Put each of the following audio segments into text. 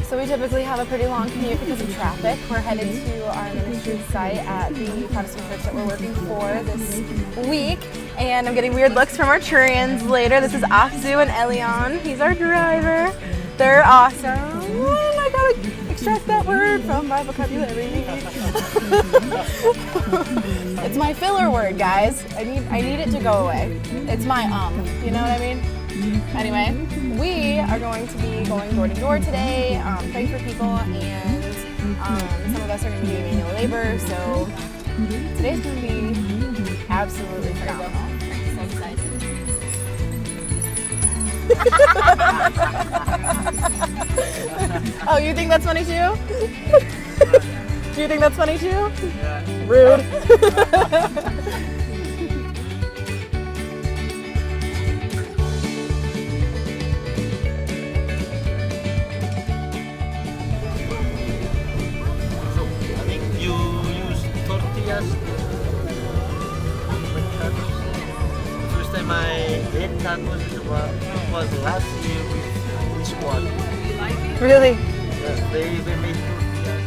So we typically have a pretty long commute because of traffic. We're headed to our ministry site at the Protestant church that we're working for this week. And I'm getting weird looks from our Turians later. This is Akzu and Elion. He's our driver. They're awesome. And I gotta extract that word from my vocabulary. It's my filler word, guys. I need it to go away. It's my you know what I mean? Anyway, we are going to be going door to door today, praying for people, and some of us are going to be doing manual labor, so today's going to be absolutely phenomenal. I'm so excited. Oh, you think that's funny too? Do you think that's funny too? Yeah. Rude. First time I ate tacos was last year with squad. Really? They made tortillas.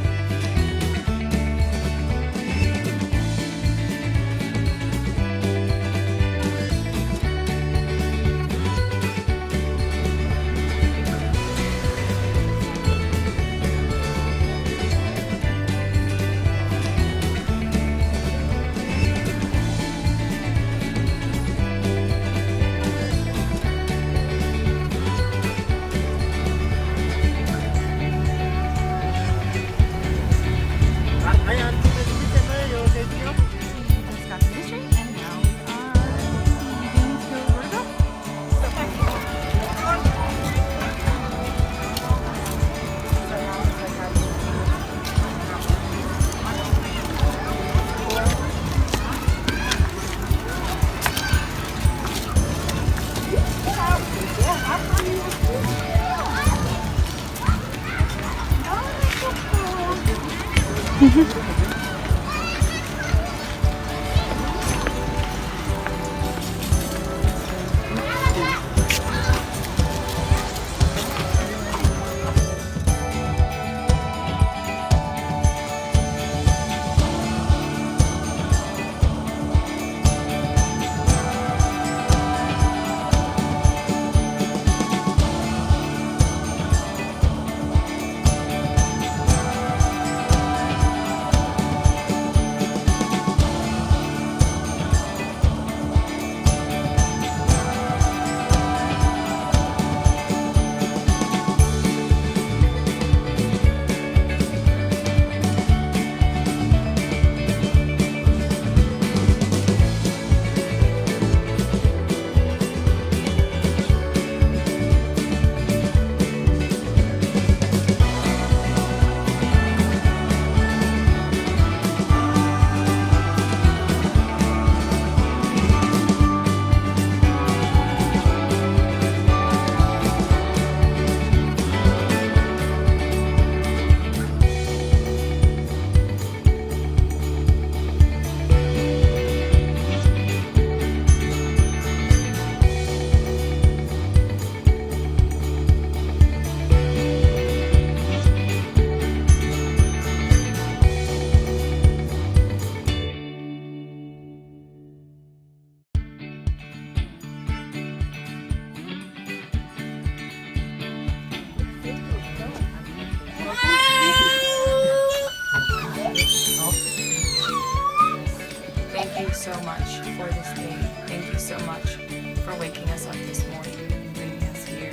Thank you so much for this day. Thank you so much for waking us up this morning and bringing us here.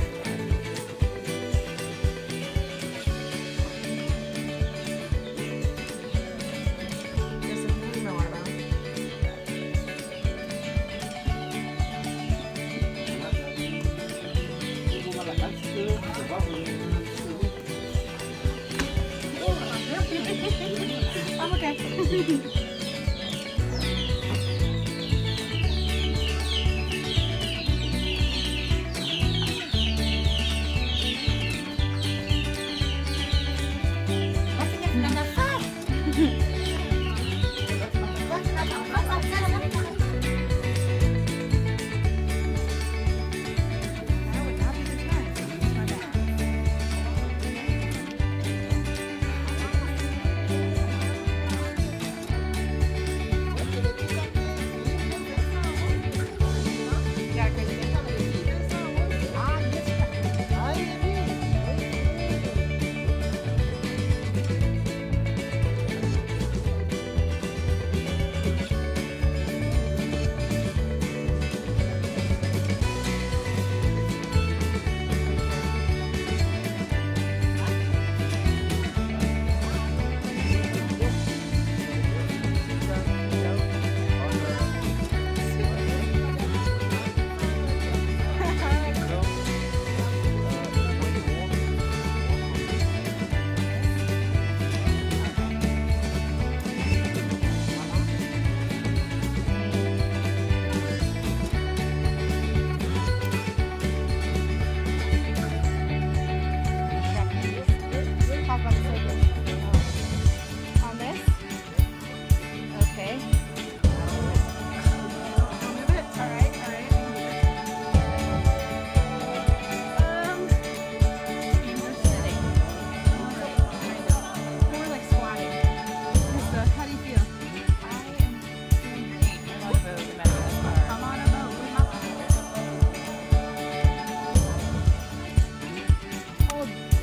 There's something you know about. I'm okay.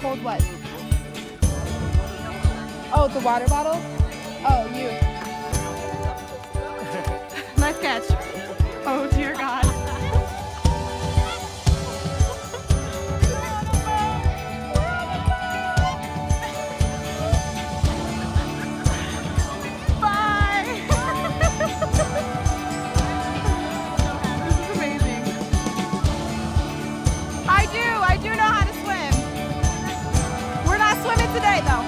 Hold what? Oh, the water bottle? Oh, you. Nice catch. Oh, dear God. Bye. This is amazing. I do know how to swim. We're not swimming today though.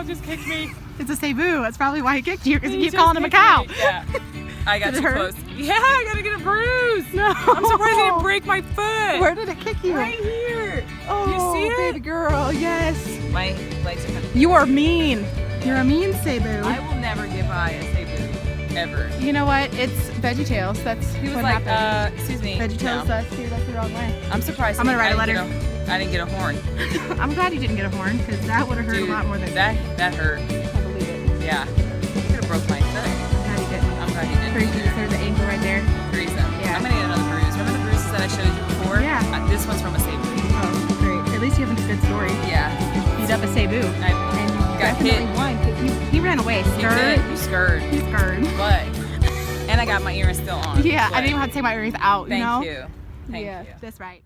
Just kicked me. It's a Cebu. That's probably why he kicked you, because you keep calling him a cow. Yeah. I got Did it too hurt? close. Yeah, I gotta get a bruise. No. I'm surprised I didn't break my foot. Where did it kick you? Right here. Oh, you see it? baby girl, yes. My legs are kind of... You are mean. You're a mean Cebu. I will never give I a Cebu. Ever. You know what? It's VeggieTales. That's He was what like, happened. excuse me. VeggieTales, no. that's the wrong way. I'm surprised. I'm gonna write a I letter. didn't get a horn. I'm glad you didn't get a horn, because that would have hurt Dude, a lot more than that hurt. I believe it. Yeah. Could have broke my foot. I'm glad you didn't. I'm glad you didn't. Bruises, there's the ankle right there. Teresa. Yeah. I'm gonna get another bruise. Remember the bruises that I showed you before? Yeah. This one's from a Cebu. Oh, great. At least you have a good story. Yeah. Beat up a Cebu. I And you got definitely hit. won, 'cause he ran away. You Scared. did. You scared. He's scared. But, and I got my earring still on. Yeah, I but didn't even have to take my earrings out, Thank you know? you. Thank yeah, you. that's right.